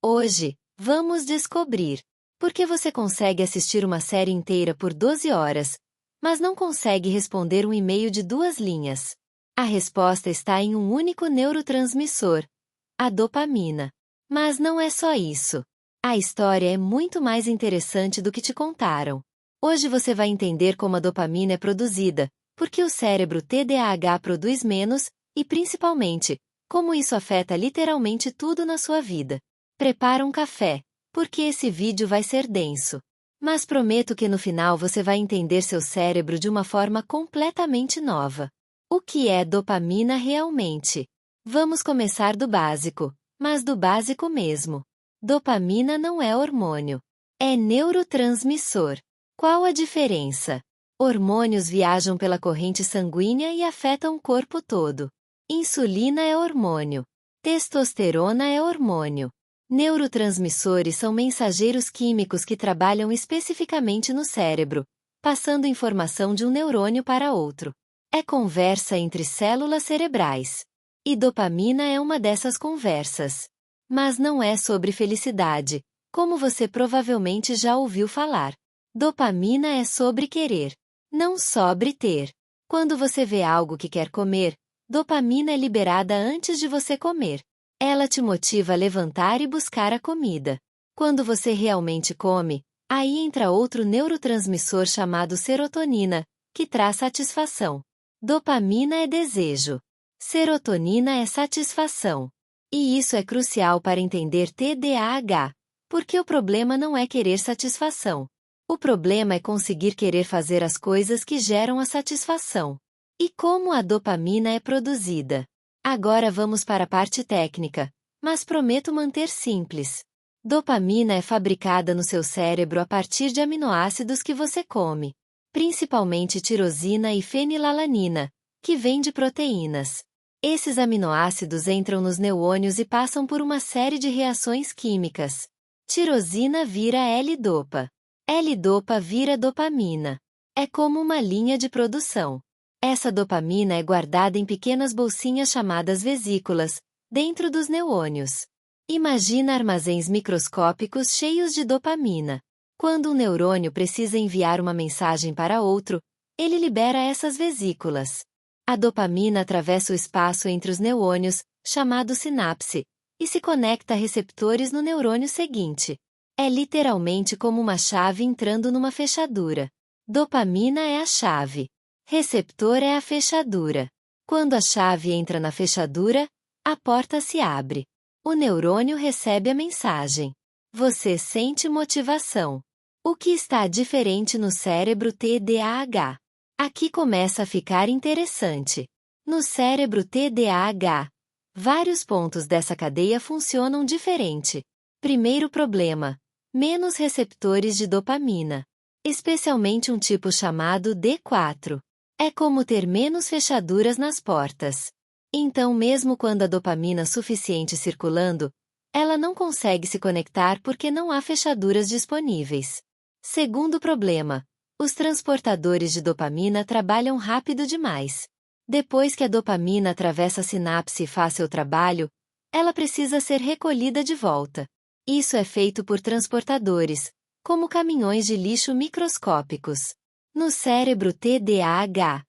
Hoje, vamos descobrir por que você consegue assistir uma série inteira por 12 horas, mas não consegue responder um e-mail de 2 linhas. A resposta está em um único neurotransmissor, a dopamina. Mas não é só isso. A história é muito mais interessante do que te contaram. Hoje você vai entender como a dopamina é produzida, por que o cérebro TDAH produz menos, e principalmente, como isso afeta literalmente tudo na sua vida. Prepara um café, porque esse vídeo vai ser denso. Mas prometo que no final você vai entender seu cérebro de uma forma completamente nova. O que é dopamina realmente? Vamos começar do básico, mas do básico mesmo. Dopamina não é hormônio. É neurotransmissor. Qual a diferença? Hormônios viajam pela corrente sanguínea e afetam o corpo todo. Insulina é hormônio. Testosterona é hormônio. Neurotransmissores são mensageiros químicos que trabalham especificamente no cérebro, passando informação de um neurônio para outro. É conversa entre células cerebrais. E dopamina é uma dessas conversas. Mas não é sobre felicidade, como você provavelmente já ouviu falar. Dopamina é sobre querer, não sobre ter. Quando você vê algo que quer comer, dopamina é liberada antes de você comer. Ela te motiva a levantar e buscar a comida. Quando você realmente come, aí entra outro neurotransmissor chamado serotonina, que traz satisfação. Dopamina é desejo. Serotonina é satisfação. E isso é crucial para entender TDAH, porque o problema não é querer satisfação. O problema é conseguir querer fazer as coisas que geram a satisfação. E como a dopamina é produzida? Agora vamos para a parte técnica, mas prometo manter simples. Dopamina é fabricada no seu cérebro a partir de aminoácidos que você come, principalmente tirosina e fenilalanina, que vêm de proteínas. Esses aminoácidos entram nos neurônios e passam por uma série de reações químicas. Tirosina vira L-dopa. L-dopa vira dopamina. É como uma linha de produção. Essa dopamina é guardada em pequenas bolsinhas chamadas vesículas, dentro dos neurônios. Imagina armazéns microscópicos cheios de dopamina. Quando um neurônio precisa enviar uma mensagem para outro, ele libera essas vesículas. A dopamina atravessa o espaço entre os neurônios, chamado sinapse, e se conecta a receptores no neurônio seguinte. É literalmente como uma chave entrando numa fechadura. Dopamina é a chave. Receptor é a fechadura. Quando a chave entra na fechadura, a porta se abre. O neurônio recebe a mensagem. Você sente motivação. O que está diferente no cérebro TDAH? Aqui começa a ficar interessante. No cérebro TDAH, vários pontos dessa cadeia funcionam diferente. Primeiro problema: menos receptores de dopamina. Especialmente um tipo chamado D4. É como ter menos fechaduras nas portas. Então, mesmo quando há dopamina suficiente circulando, ela não consegue se conectar porque não há fechaduras disponíveis. Segundo problema: os transportadores de dopamina trabalham rápido demais. Depois que a dopamina atravessa a sinapse e faz seu trabalho, ela precisa ser recolhida de volta. Isso é feito por transportadores, como caminhões de lixo microscópicos. No cérebro TDAH,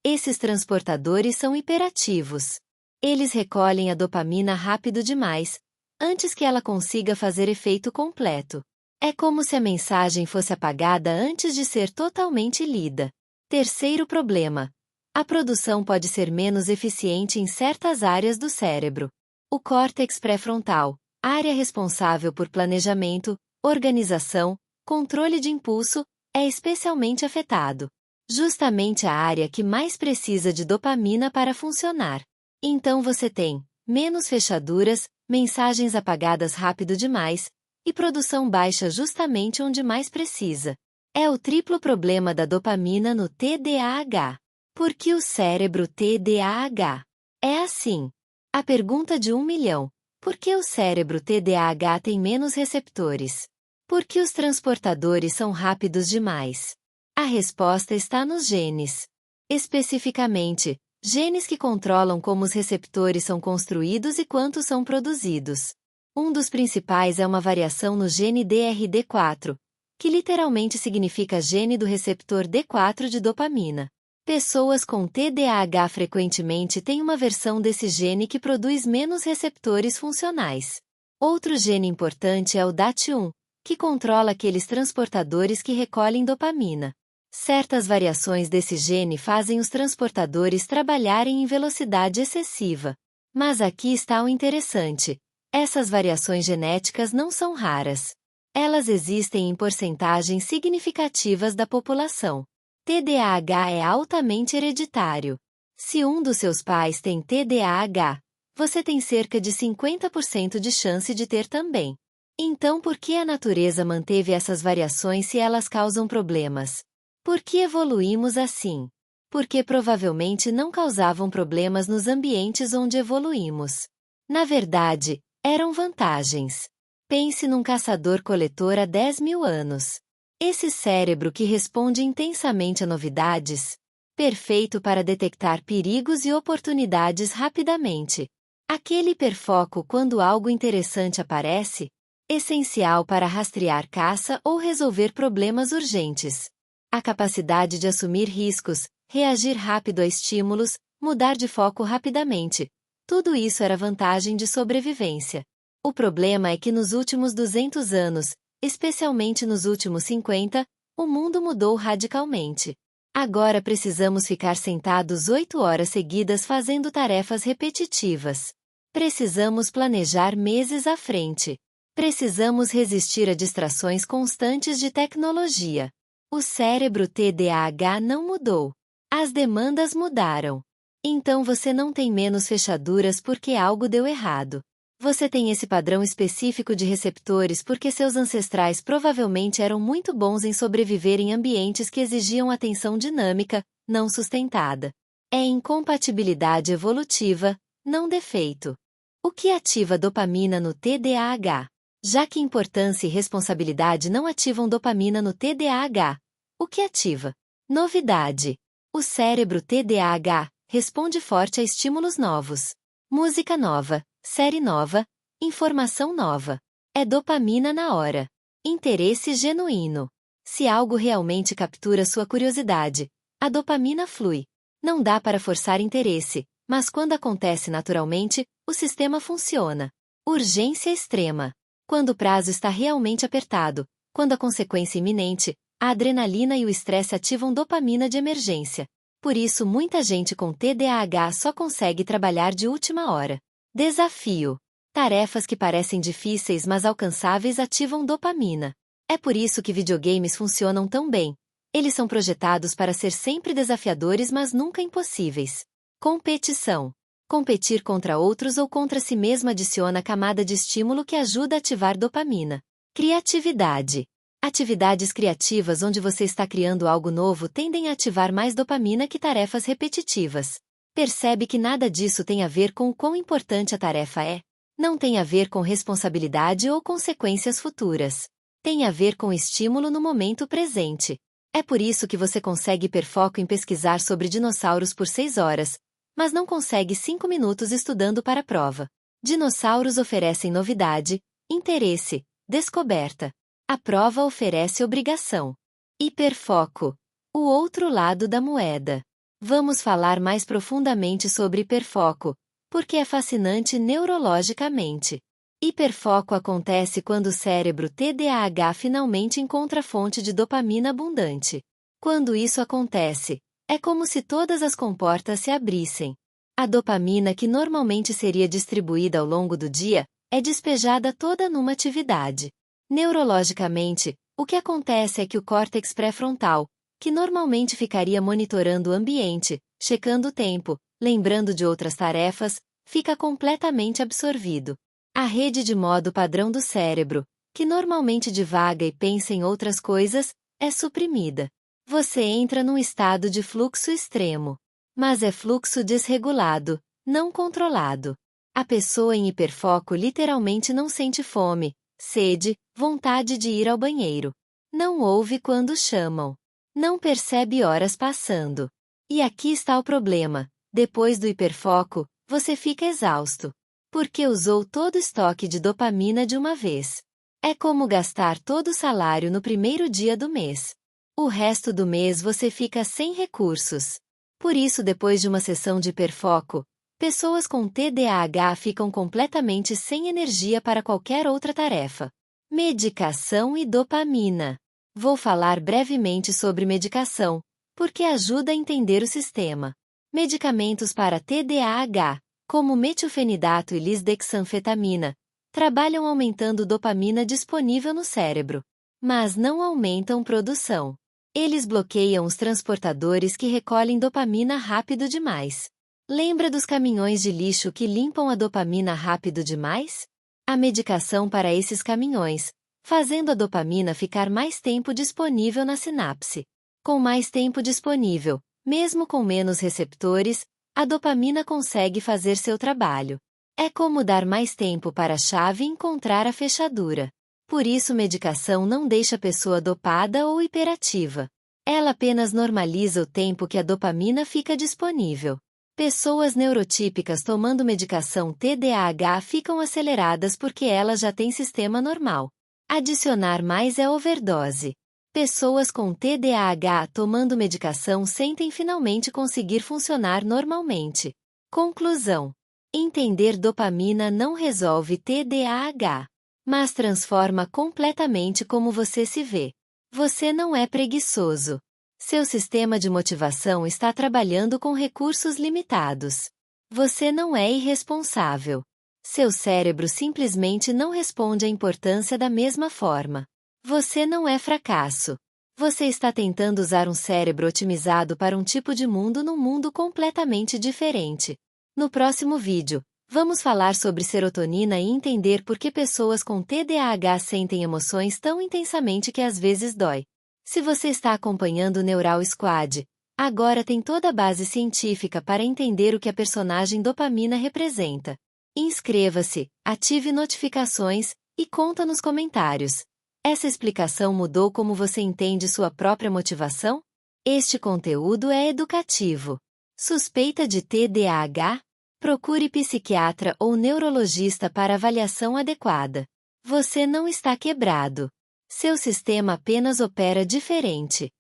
esses transportadores são hiperativos. Eles recolhem a dopamina rápido demais, antes que ela consiga fazer efeito completo. É como se a mensagem fosse apagada antes de ser totalmente lida. Terceiro problema: a produção pode ser menos eficiente em certas áreas do cérebro. O córtex pré-frontal, área responsável por planejamento, organização, controle de impulso, é especialmente afetado. Justamente a área que mais precisa de dopamina para funcionar. Então você tem menos fechaduras, mensagens apagadas rápido demais, e produção baixa justamente onde mais precisa. É o triplo problema da dopamina no TDAH. Por que o cérebro TDAH é assim? A pergunta de 1 milhão. Por que o cérebro TDAH tem menos receptores? Por que os transportadores são rápidos demais? A resposta está nos genes. Especificamente, genes que controlam como os receptores são construídos e quantos são produzidos. Um dos principais é uma variação no gene DRD4, que literalmente significa gene do receptor D4 de dopamina. Pessoas com TDAH frequentemente têm uma versão desse gene que produz menos receptores funcionais. Outro gene importante é o DAT1, que controla aqueles transportadores que recolhem dopamina. Certas variações desse gene fazem os transportadores trabalharem em velocidade excessiva. Mas aqui está o interessante. Essas variações genéticas não são raras. Elas existem em porcentagens significativas da população. TDAH é altamente hereditário. Se um dos seus pais tem TDAH, você tem cerca de 50% de chance de ter também. Então, por que a natureza manteve essas variações se elas causam problemas? Por que evoluímos assim? Porque provavelmente não causavam problemas nos ambientes onde evoluímos. Na verdade, eram vantagens. Pense num caçador-coletor há 10.000 anos. Esse cérebro que responde intensamente a novidades, perfeito para detectar perigos e oportunidades rapidamente. Aquele hiperfoco quando algo interessante aparece, essencial para rastrear caça ou resolver problemas urgentes. A capacidade de assumir riscos, reagir rápido a estímulos, mudar de foco rapidamente. Tudo isso era vantagem de sobrevivência. O problema é que nos últimos 200 anos, especialmente nos últimos 50, o mundo mudou radicalmente. Agora precisamos ficar sentados 8 horas seguidas fazendo tarefas repetitivas. Precisamos planejar meses à frente. Precisamos resistir a distrações constantes de tecnologia. O cérebro TDAH não mudou. As demandas mudaram. Então você não tem menos fechaduras porque algo deu errado. Você tem esse padrão específico de receptores porque seus ancestrais provavelmente eram muito bons em sobreviver em ambientes que exigiam atenção dinâmica, não sustentada. É incompatibilidade evolutiva, não defeito. O que ativa dopamina no TDAH? Já que importância e responsabilidade não ativam dopamina no TDAH, o que ativa? Novidade. O cérebro TDAH responde forte a estímulos novos. Música nova, série nova, informação nova. É dopamina na hora. Interesse genuíno. Se algo realmente captura sua curiosidade, a dopamina flui. Não dá para forçar interesse, mas quando acontece naturalmente, o sistema funciona. Urgência extrema. Quando o prazo está realmente apertado, quando a consequência é iminente, a adrenalina e o estresse ativam dopamina de emergência. Por isso muita gente com TDAH só consegue trabalhar de última hora. Desafio. Tarefas que parecem difíceis mas alcançáveis ativam dopamina. É por isso que videogames funcionam tão bem. Eles são projetados para ser sempre desafiadores mas nunca impossíveis. Competição. Competir contra outros ou contra si mesmo adiciona camada de estímulo que ajuda a ativar dopamina. Criatividade. Atividades criativas onde você está criando algo novo tendem a ativar mais dopamina que tarefas repetitivas. Percebe que nada disso tem a ver com o quão importante a tarefa é? Não tem a ver com responsabilidade ou consequências futuras. Tem a ver com estímulo no momento presente. É por isso que você consegue hiperfoco em pesquisar sobre dinossauros por 6 horas, mas não consegue 5 minutos estudando para a prova. Dinossauros oferecem novidade, interesse, descoberta. A prova oferece obrigação. Hiperfoco. O outro lado da moeda. Vamos falar mais profundamente sobre hiperfoco, porque é fascinante neurologicamente. Hiperfoco acontece quando o cérebro TDAH finalmente encontra fonte de dopamina abundante. Quando isso acontece, é como se todas as comportas se abrissem. A dopamina que normalmente seria distribuída ao longo do dia, é despejada toda numa atividade. Neurologicamente, o que acontece é que o córtex pré-frontal, que normalmente ficaria monitorando o ambiente, checando o tempo, lembrando de outras tarefas, fica completamente absorvido. A rede de modo padrão do cérebro, que normalmente divaga e pensa em outras coisas, é suprimida. Você entra num estado de fluxo extremo. Mas é fluxo desregulado, não controlado. A pessoa em hiperfoco literalmente não sente fome, sede, vontade de ir ao banheiro. Não ouve quando chamam. Não percebe horas passando. E aqui está o problema. Depois do hiperfoco, você fica exausto. Porque usou todo o estoque de dopamina de uma vez. É como gastar todo o salário no primeiro dia do mês. O resto do mês você fica sem recursos. Por isso, depois de uma sessão de hiperfoco, pessoas com TDAH ficam completamente sem energia para qualquer outra tarefa. Medicação e dopamina. Vou falar brevemente sobre medicação, porque ajuda a entender o sistema. Medicamentos para TDAH, como metilfenidato e lisdexanfetamina, trabalham aumentando dopamina disponível no cérebro, mas não aumentam produção. Eles bloqueiam os transportadores que recolhem dopamina rápido demais. Lembra dos caminhões de lixo que limpam a dopamina rápido demais? A medicação para esses caminhões, fazendo a dopamina ficar mais tempo disponível na sinapse. Com mais tempo disponível, mesmo com menos receptores, a dopamina consegue fazer seu trabalho. É como dar mais tempo para a chave encontrar a fechadura. Por isso, medicação não deixa a pessoa dopada ou hiperativa. Ela apenas normaliza o tempo que a dopamina fica disponível. Pessoas neurotípicas tomando medicação TDAH ficam aceleradas porque elas já têm sistema normal. Adicionar mais é overdose. Pessoas com TDAH tomando medicação sentem finalmente conseguir funcionar normalmente. Conclusão: entender dopamina não resolve TDAH, mas transforma completamente como você se vê. Você não é preguiçoso. Seu sistema de motivação está trabalhando com recursos limitados. Você não é irresponsável. Seu cérebro simplesmente não responde à importância da mesma forma. Você não é fracasso. Você está tentando usar um cérebro otimizado para um tipo de mundo num mundo completamente diferente. No próximo vídeo, vamos falar sobre serotonina e entender por que pessoas com TDAH sentem emoções tão intensamente que às vezes dói. Se você está acompanhando o Neural Squad, agora tem toda a base científica para entender o que a personagem dopamina representa. Inscreva-se, ative notificações e conta nos comentários. Essa explicação mudou como você entende sua própria motivação? Este conteúdo é educativo. Suspeita de TDAH? Procure psiquiatra ou neurologista para avaliação adequada. Você não está quebrado. Seu sistema apenas opera diferente.